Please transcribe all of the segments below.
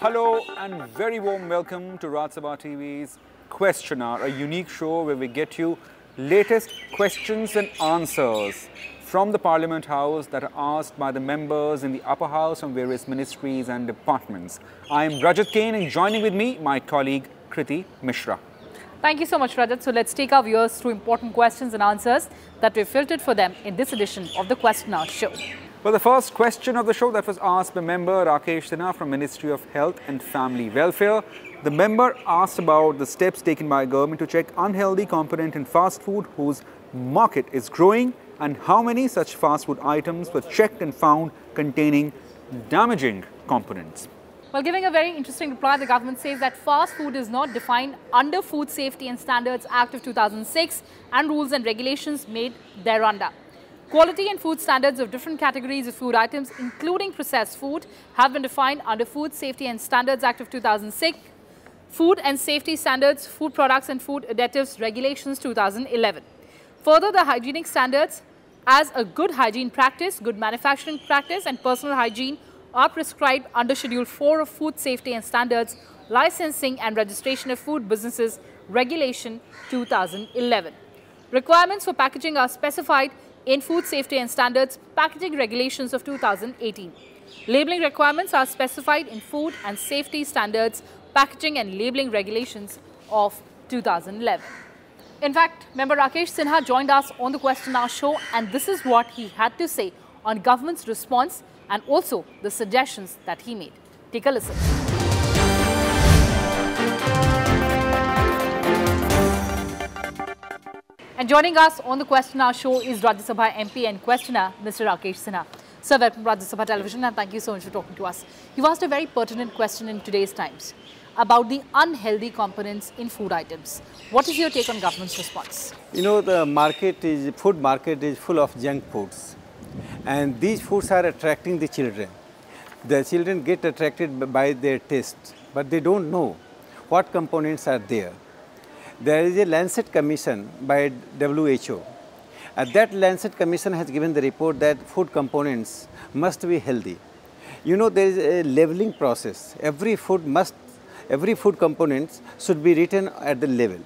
Hello and very warm welcome to Raj Sabha TV's Question Hour, a unique show where we get you latest questions and answers from the Parliament House that are asked by the members in the upper house from various ministries and departments. I am Rajat Kane and joining with me my colleague Kriti Mishra. Thank you so much, Rajat. So let's take our viewers through important questions and answers that we've filtered for them in this edition of the Question Hour show. Well, the first question of the show that was asked by member Rakesh Sinha from Ministry of Health and Family Welfare. The member asked about the steps taken by government to check unhealthy component in fast food whose market is growing and how many such fast food items were checked and found containing damaging components. Well, giving a very interesting reply, the government says that fast food is not defined under Food Safety and Standards Act of 2006 and rules and regulations made thereunder. Quality and food standards of different categories of food items, including processed food, have been defined under Food Safety and Standards Act of 2006, Food and Safety Standards, Food Products and Food Additives Regulations 2011. Further, the hygienic standards as a good hygiene practice, good manufacturing practice and personal hygiene are prescribed under Schedule 4 of Food Safety and Standards, Licensing and Registration of Food Businesses Regulation 2011. Requirements for packaging are specified in Food Safety and Standards Packaging Regulations of 2018. Labeling requirements are specified in Food and Safety Standards Packaging and Labeling Regulations of 2011. In fact, member Rakesh Sinha joined us on the Question Hour show, and this is what he had to say on government's response and also the suggestions that he made. Take a listen. And joining us on the Question Hour show is Rajya Sabha MP and questioner, Mr. Rakesh Sinha. Sir, welcome to Rajya Sabha Television and thank you so much for talking to us. You've asked a very pertinent question in today's times about the unhealthy components in food items. What is your take on government's response? You know, the food market is full of junk foods, and these foods are attracting the children. The children get attracted by their taste, but they don't know what components are there. There is a Lancet Commission by WHO. That Lancet Commission has given the report that food components must be healthy. You know, there is a leveling process. Every food components should be written at the level,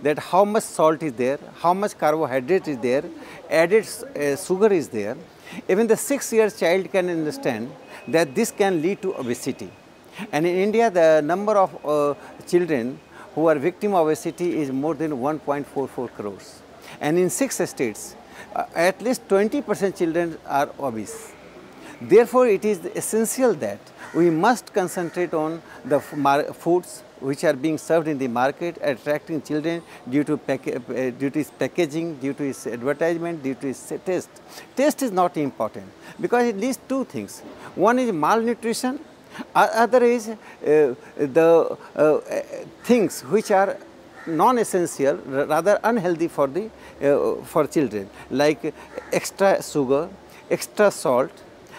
that how much salt is there, how much carbohydrate is there, added sugar is there. Even the 6-year child can understand that this can lead to obesity. And in India, the number of children who are victim of obesity is more than 1.44 crores. And in 6 states, at least 20% children are obese. Therefore, it is essential that we must concentrate on the foods which are being served in the market, attracting children due to its packaging, due to its advertisement, due to its taste. Taste is not important because it leads to 2 things. One is malnutrition, other is the things which are non-essential, rather unhealthy for children, like extra sugar, extra salt,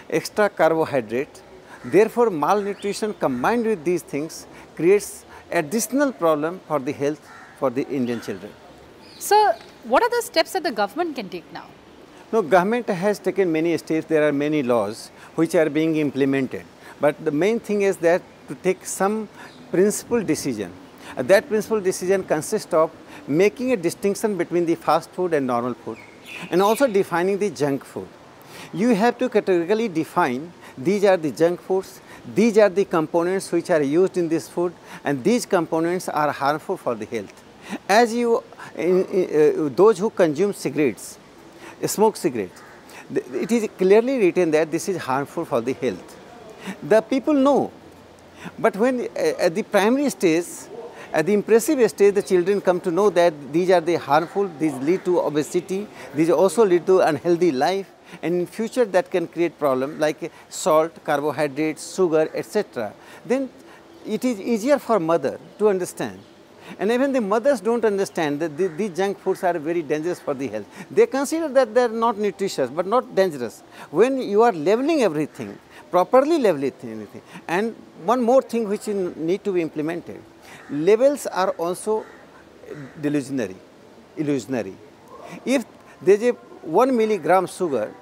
extra carbohydrate. Therefore, malnutrition combined with these things creates additional problem for the health for the Indian children. Sir, what are the steps that the government can take now? No, government has taken many steps. There are many laws which are being implemented. But the main thing is that to take some principled decision. That principled decision consists of making a distinction between the fast food and normal food, and also defining the junk food. You have to categorically define these are the junk foods, these are the components which are used in this food, and these components are harmful for the health. As those who consume cigarettes, smoke cigarettes, it is clearly written that this is harmful for the health. The people know, but when at the primary stage, at the impressive stage, the children come to know that these are the harmful, these lead to obesity, these also lead to unhealthy life, and in future that can create problem like salt, carbohydrates, sugar, etc. Then it is easier for mother to understand. And even the mothers don't understand that these junk foods are very dangerous for the health. They consider that they are not nutritious but not dangerous. When you are leveling everything, properly leveling everything, and one more thing which need to be implemented, labels are also illusionary. If there is a 1 milligram sugar,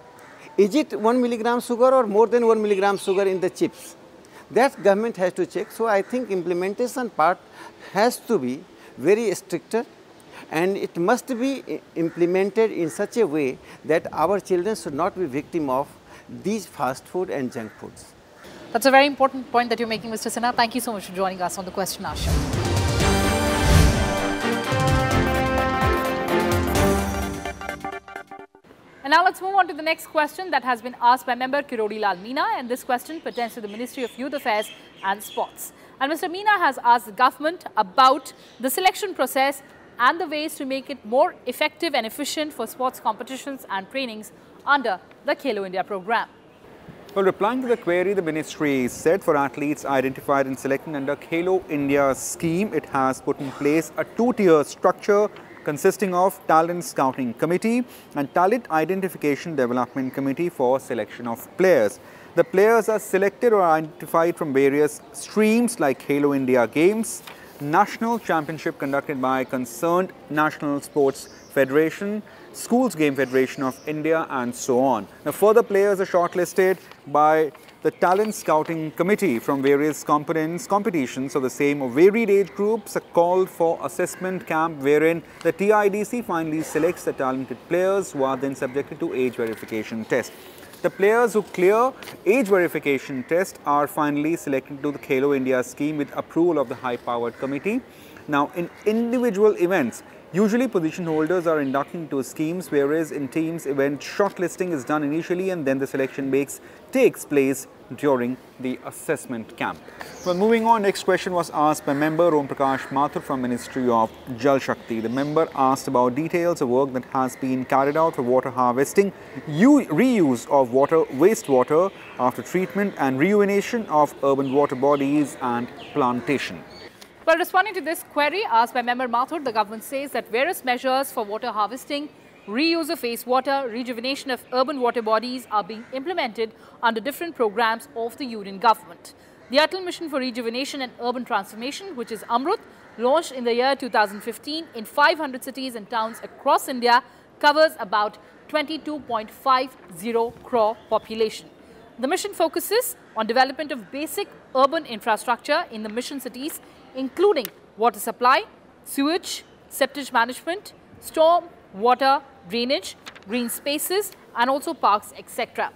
is it 1 milligram sugar or more than 1 milligram sugar in the chips? That government has to check. So I think implementation part has to be very stricter, and it must be implemented in such a way that our children should not be victim of these fast food and junk foods. That's a very important point that you're making, Mr. Sinha. Thank you so much for joining us on the Question Hour Show. And now let's move on to the next question that has been asked by member Kirodi Lal Meena, and this question pertains to the Ministry of Youth Affairs and Sports. And Mr. Meena has asked the government about the selection process and the ways to make it more effective and efficient for sports competitions and trainings under the Khelo India program. Well, replying to the query, the ministry said for athletes identified and selected under Khelo India scheme, it has put in place a two-tier structure consisting of Talent Scouting Committee and Talent Identification Development Committee for selection of players. The players are selected or identified from various streams like Khelo India Games, National Championship conducted by concerned National Sports Federation, Schools Game Federation of India, and so on. Now, further players are shortlisted by the Talent Scouting Committee from various competitions of the same or varied age groups. A call for assessment camp wherein the TIDC finally selects the talented players who are then subjected to age verification test. The players who clear age verification test are finally selected to the Khelo India scheme with approval of the high-powered committee. Now, in individual events, usually position holders are inducted into schemes, whereas in teams event shortlisting is done initially and then the selection takes place during the assessment camp. Well, moving on, next question was asked by member Om Prakash Mathur from Ministry of Jal Shakti. The member asked about details of work that has been carried out for water harvesting, reuse of wastewater after treatment and rejuvenation of urban water bodies and plantation. Well, responding to this query asked by member Mathur, the government says that various measures for water harvesting, reuse of wastewater, rejuvenation of urban water bodies are being implemented under different programs of the union government. The Atal Mission for Rejuvenation and Urban Transformation, which is Amrut, launched in the year 2015 in 500 cities and towns across India, covers about 22.50 crore population. The mission focuses on development of basic urban infrastructure in the mission cities, including water supply, sewage, septic management, storm water drainage, green spaces, and also parks, etc.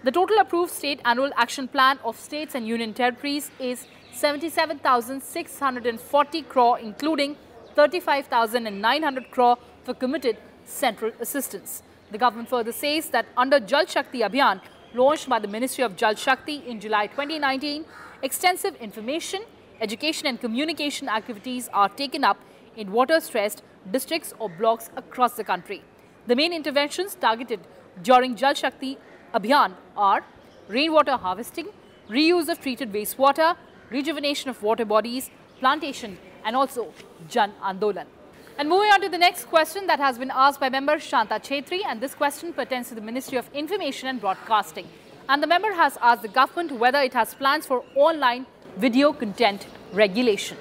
The total approved state annual action plan of states and union territories is 77,640 crore, including 35,900 crore for committed central assistance. The government further says that under Jal Shakti Abhiyan, launched by the Ministry of Jal Shakti in July 2019, extensive information, education and communication activities are taken up in water-stressed districts or blocks across the country. The main interventions targeted during Jal Shakti Abhiyan are rainwater harvesting, reuse of treated wastewater, rejuvenation of water bodies, plantation, and also Jan Andolan. And moving on to the next question that has been asked by member Shanta Chetri, and this question pertains to the Ministry of Information and Broadcasting. And the member has asked the government whether it has plans for online video content regulation.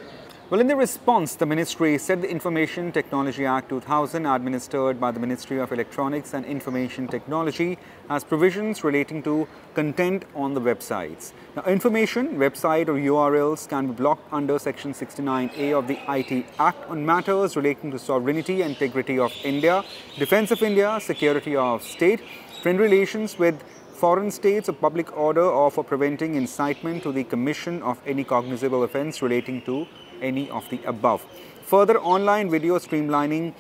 Well, in the response, the ministry said the Information Technology Act 2000, administered by the Ministry of Electronics and Information Technology, has provisions relating to content on the websites. Now, information, website or URLs can be blocked under Section 69A of the IT Act on matters relating to sovereignty and integrity of India, defense of India, security of state, friend relations with foreign states, or public order, or for preventing incitement to the commission of any cognizable offence relating to any of the above. Further, online video streamlining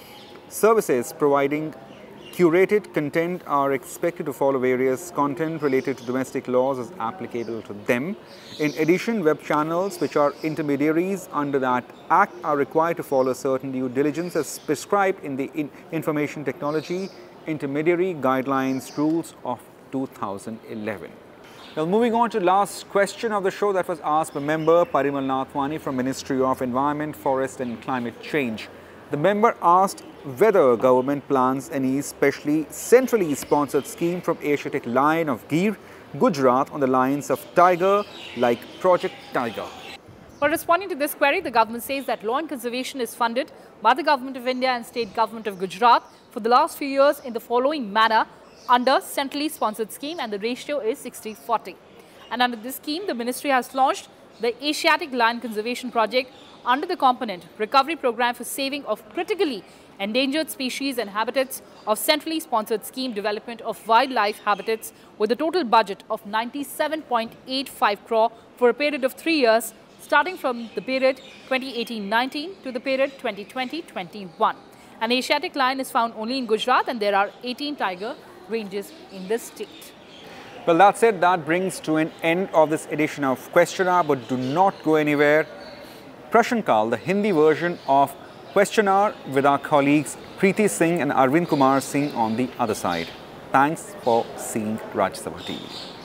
services providing curated content are expected to follow various content related to domestic laws as applicable to them. In addition, web channels which are intermediaries under that Act are required to follow certain due diligence as prescribed in the Information Technology Intermediary Guidelines Rules of 2011. Now, moving on to the last question of the show that was asked by member Parimal Nathwani from Ministry of Environment, Forest and Climate Change. The member asked whether government plans any specially centrally sponsored scheme from Asiatic Lion of Gir, Gujarat on the lines of Tiger, like Project Tiger. Well, responding to this query, the government says that law and conservation is funded by the Government of India and State Government of Gujarat for the last few years in the following manner under centrally sponsored scheme, and the ratio is 60-40. And under this scheme, the ministry has launched the Asiatic Lion Conservation Project under the component Recovery Program for Saving of Critically Endangered Species and Habitats of centrally sponsored scheme development of wildlife habitats with a total budget of 97.85 crore for a period of 3 years, starting from the period 2018-19 to the period 2020-21. An Asiatic lion is found only in Gujarat and there are 18 tiger ranges in this state. Well, that's it. That brings to an end of this edition of Question Hour, but do not go anywhere. Prashankal, the Hindi version of Question Hour with our colleagues Preeti Singh and Arvind Kumar Singh on the other side. Thanks for seeing Rajya Sabha TV.